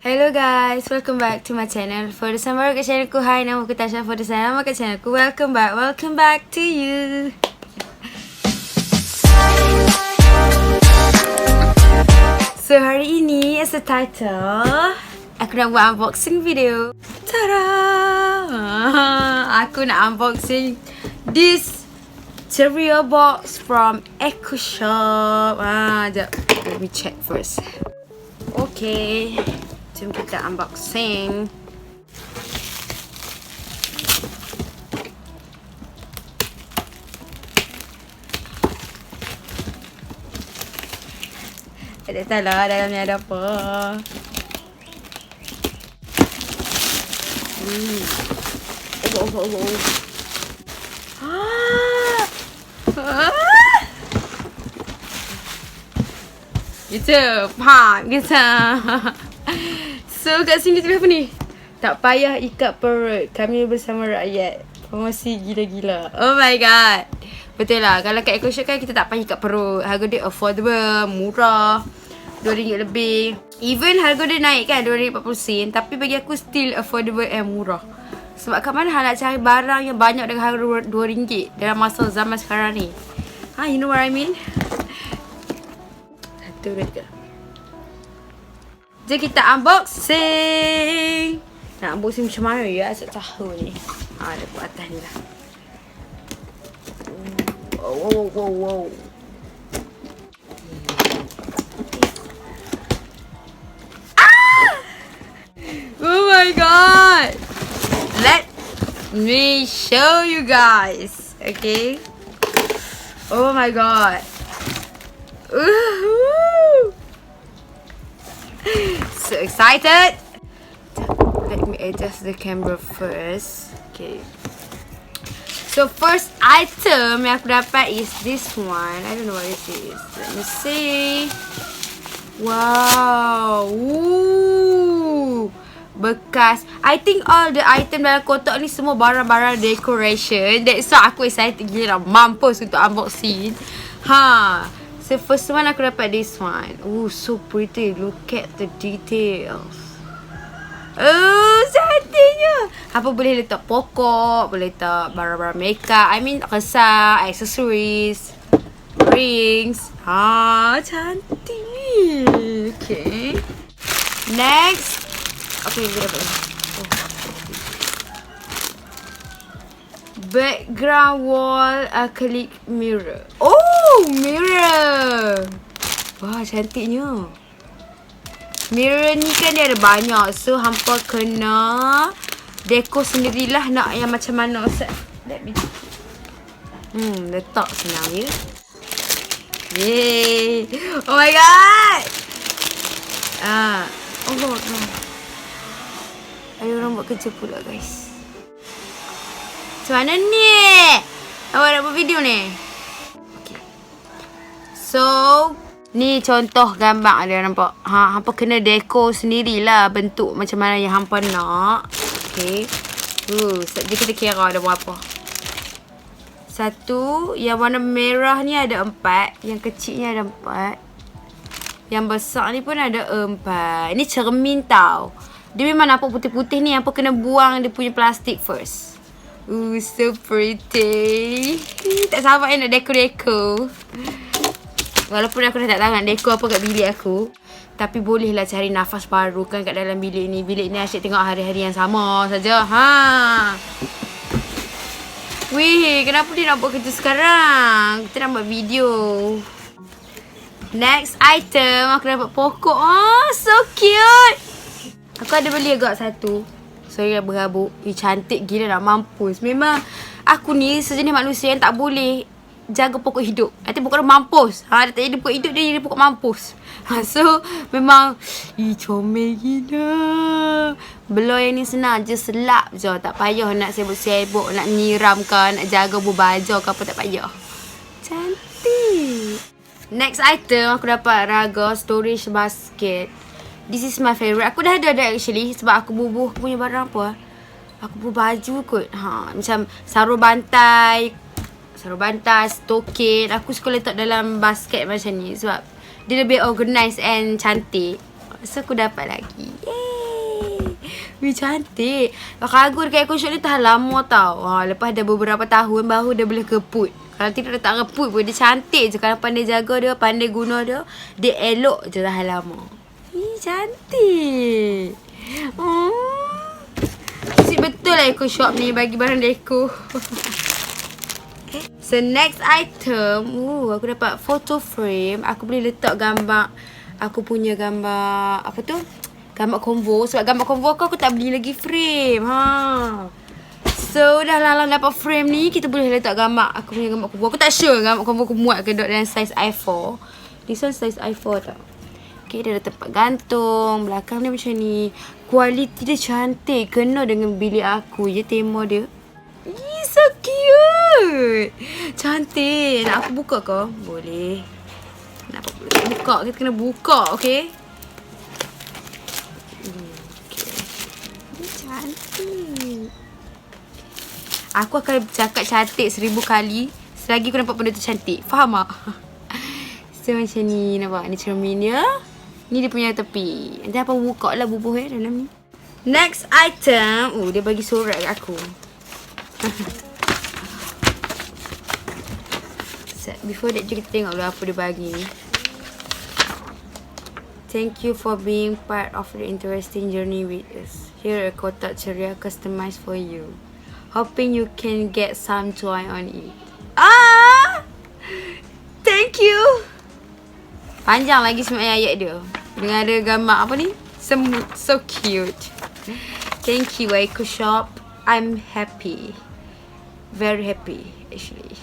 Hello guys, welcome back to my channel. For the sama baru kat channel ku, hi, nama aku Tasha. For the sama kat channel ku, welcome back to you. So hari ini as a title, aku nak buat unboxing video. Tada! Aku nak unboxing this cereal box from Ecoshop. Jap, let me check first. Okay. Jom kita unboxing. Tak tahu lah dalamnya ada apa. Gitu, faham gitu. So kat sini tulis apa ni? Tak payah ikat perut, kami bersama rakyat. Promosi gila-gila. Oh my god. Betul lah, kalau kat Ecoshop kan kita tak payah ikat perut. Harga dia affordable, murah, RM2 lebih. Even harga dia naik kan, RM2.40. Tapi bagi aku still affordable and murah. Sebab kat mana nak cari barang yang banyak dengan harga RM2 dalam masa zaman sekarang ni. You know what I mean? Satu dekat. Jom kita unboxing. Nak unboxing macam mana ya? Saya tahu ni. Ada buat atas ni lah. Wow. Oh my god. Let me show you guys. Okay. Oh my god. So excited. Let me adjust the camera first. Okay. So first item yang aku dapat is this one. I don't know what this is. Let me see. Wow. Ooh. Bekas. I think all the item dalam kotak ni semua barang-barang decoration. That's why aku excited gila. Mampus untuk unboxing. So first one aku dapat this one. Oh, so pretty. Look at the details. Oh, cantiknya. Apa boleh letak pokok, boleh letak barang-barang makeup. I mean, kesah, accessories, rings. Cantik ni. Okay. Next. Okay, dia dapat. Background wall acrylic mirror. Oh, mirror. Wah, cantiknya. Mirror ni kan dia ada banyak. So, hampa kena dekor sendirilah nak yang macam mana. Let me letak senang ya. Yeay. Oh my god. Oh god. Ada orang buat kerja pula guys. Macam mana ni? Awak nak buat video ni? Okay. So, ni contoh gambar dia nampak. Hampa kena dekor sendirilah bentuk macam mana yang hampa nak. Okay. Sekejap kita kira ada berapa. Satu, yang warna merah ni ada 4. Yang kecilnya ada 4. Yang besar ni pun ada 4. Ini cermin tau. Dia memang nampak putih-putih ni. Hampa kena buang dia punya plastik first. So pretty. Tak sabar nak dekor-dekor. Walaupun aku dah tak tahu nak dekor apa kat bilik aku. Tapi bolehlah cari nafas baru kan kat dalam bilik ni. Bilik ni asyik tengok hari-hari yang sama saja. Wih, kenapa dia nak buat kerja sekarang? Kita nak buat video. Next item, aku dapat pokok. So cute. Aku ada beli agak satu. Sorry dah berhabuk. Cantik gila nak mampus. Memang aku ni sejenis manusia yang tak boleh jaga pokok hidup. Nanti pokok dia mampus. Dia tak jadi pokok hidup, dia jadi pokok mampus. So memang comel gila. Belum yang ni senang je, selap je. Tak payah nak sibuk-sibuk, nak nyiram ke, nak jaga berbaju ke apa, tak payah. Cantik. Next item aku dapat raga storage basket. This is my favourite. Aku dah ada actually sebab aku bubuh punya barang apa. Aku bubuh baju kot. Macam sarung bantai, stokin. Aku suka letak dalam basket macam ni sebab dia lebih organized and cantik. So aku dapat lagi. Yeay. Wih, cantik. Kargo dekat Ecoshop ni tahan lama tau. Lepas dah beberapa tahun baru dia boleh keput. Kalau tidak dia tak keput pun. Dia cantik je. Kalau pandai jaga dia, pandai guna dia, dia elok je tahan lama. Ih, cantik. Betul lah Ecoshop ni bagi barang dekor. So next item, aku dapat photo frame. Aku boleh letak gambar. Aku punya gambar apa tu? Gambar combo. Sebab gambar combo aku tak beli lagi frame. So dah lalang dapat frame ni, kita boleh letak gambar. Aku punya gambar combo. Aku tak sure gambar combo aku muat ke dalam size i4. This one size i4 tau. Okay, dia ada tempat gantung. Belakang dia macam ni. Kualiti dia cantik. Kena dengan bilik aku je tema dia. So cute. Cantik. Nak aku buka ke? Boleh. Nak buka. Kita kena buka, okay? Okay. Cantik. Aku akan cakap cantik 1000 kali selagi aku nampak benda tu cantik. Faham tak? So macam ni. Nampak? Ni cermin dia. Ni dia punya tepi. Nanti apa buka lah bubuh dalam ni. Next item. Dia bagi surat kat aku. Before that kita tengok dulu apa dia bagi ni. Thank you for being part of the interesting journey with us. Here a kotak ceria customized for you. Hoping you can get some joy on it. Thank you. Panjang lagi semua ayat dia. Dengan ada gambar apa ni? Semut. So cute. Thank you Ecoshop. I'm happy. Very happy actually.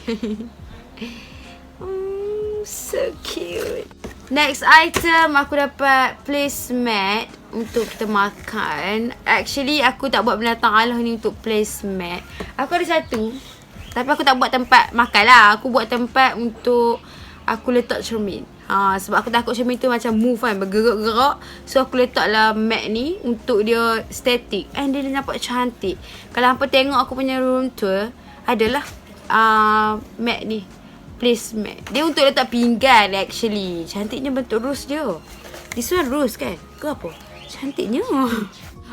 So cute. Next item aku dapat placemat untuk kita makan. Actually aku tak buat binatang Allah ni untuk placemat. Aku ada satu. Tapi aku tak buat tempat makan lah. Aku buat tempat untuk aku letak cermin. Sebab aku takut cermin tu macam move kan, bergerak-gerak. So aku letaklah mat ni untuk dia static. And dia nampak cantik. Kalau hampa tengok aku punya room tour, adalah mat ni, placemat. Dia untuk letak pinggan actually. Cantiknya bentuk rose dia. This one rose kan? Ke apa? Cantiknya.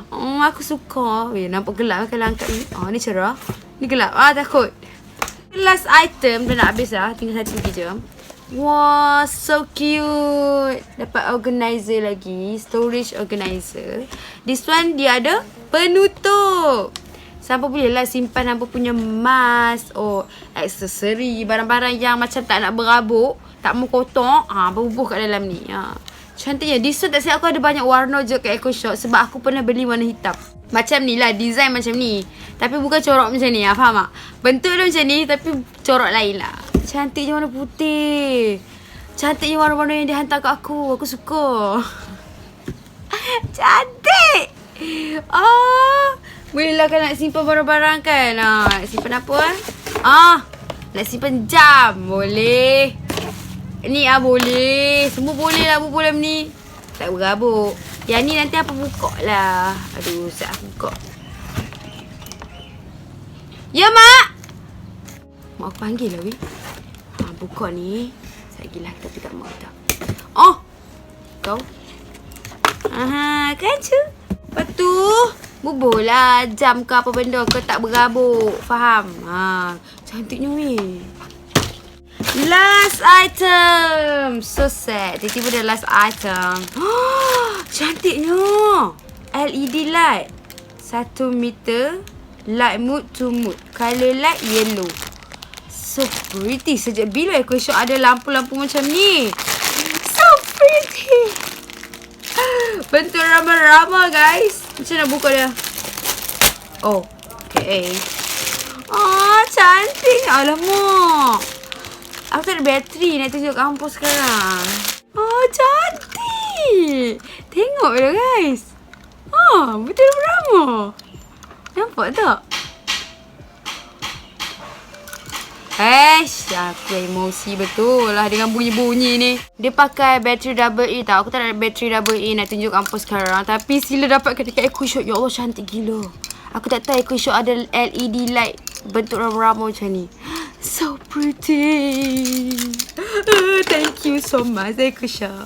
Aku suka. Nampak gelap kalau angkat ni. Ni cerah. Ni gelap. Takut. Last item dah nak habis dah. Tinggal satu lagi je. Wah, so cute. Dapat organizer lagi. Storage organizer. This one dia ada penutup. Sampai boleh lah simpan hampa punya mask. Aksesori. Barang-barang yang macam tak nak berabuk. Tak mau kotor. Berbubuh kat dalam ni. Cantiknya. This one tak silap aku ada banyak warna je kat Ecoshop. Sebab aku pernah beli warna hitam. Macam ni lah. Design macam ni. Tapi bukan corak macam ni. Faham tak? Bentuk dia macam ni. Tapi corak lain lah. Cantiknya warna putih. Cantiknya warna-warna yang dihantar kat aku. Aku suka. Cantik. Boleh lah kan nak simpan barang-barang kan. Nak simpan apa nak simpan jam. Boleh. Ni boleh. Semua boleh lah bubuh dalam ni. Tak berabuk. Yang ni nanti apa buka lah. Aduh, saya buka. Ya, Mak. Mak aku panggil lah, weh. Buka ni. Sekejap lah kita pergi kat mak kita. Kau. Kan cu? Lepas tu, bubuh lah jam ke apa benda ke tak berabuk. Faham? Cantiknya weh. Last item. So sad. Tiba-tiba dah last item. Cantiknya. LED light. 1 meter. Light mood to mood. Color light yellow. So pretty. Sejak bila Ecoshop ada lampu-lampu macam ni? So pretty. Bentuk rama-rama guys. Macam nak buka dia? Okay. Cantik. Alamak. Aku tak ada bateri nak tunjuk kampus sekarang. Cantik. Tengok dia guys. Betul rama. Nampak tak? Aku emosi betul lah dengan bunyi-bunyi ni. Dia pakai bateri double A tau. Aku tak ada bateri double A nak tunjuk kampus sekarang. Tapi sila dapatkan dekat Ecoshop. Ya Allah, cantik gila. Aku tak tahu Ecoshop ada LED light bentuk rama-rama macam ni. So pretty. Thank you so much Ecoshop.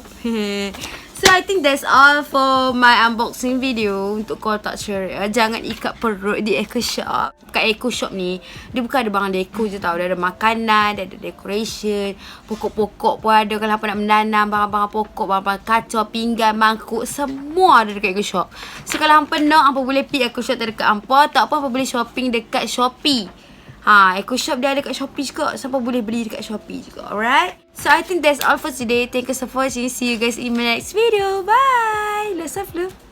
So I think that's all for my unboxing video untuk kotak ceria. Jangan ikat perut di Ecoshop. Kat Ecoshop ni, dia bukan ada barang dekor je tau. Dia ada makanan, dia ada decoration, pokok-pokok pun ada. Kalau hampa nak menanam barang-barang pokok, barang-barang kacau, pinggan, mangkuk, semua ada dekat Ecoshop. So kalau hampa nak, hampa boleh pergi Ecoshop terdekat hampa. Tak apa, hampa boleh shopping dekat Shopee. Ecoshop dia ada kat Shopee juga. So, hampa boleh beli dekat Shopee juga. Alright? So, I think that's all for today. Thank you so much for watching. See you guys in my next video. Bye! Lots of love.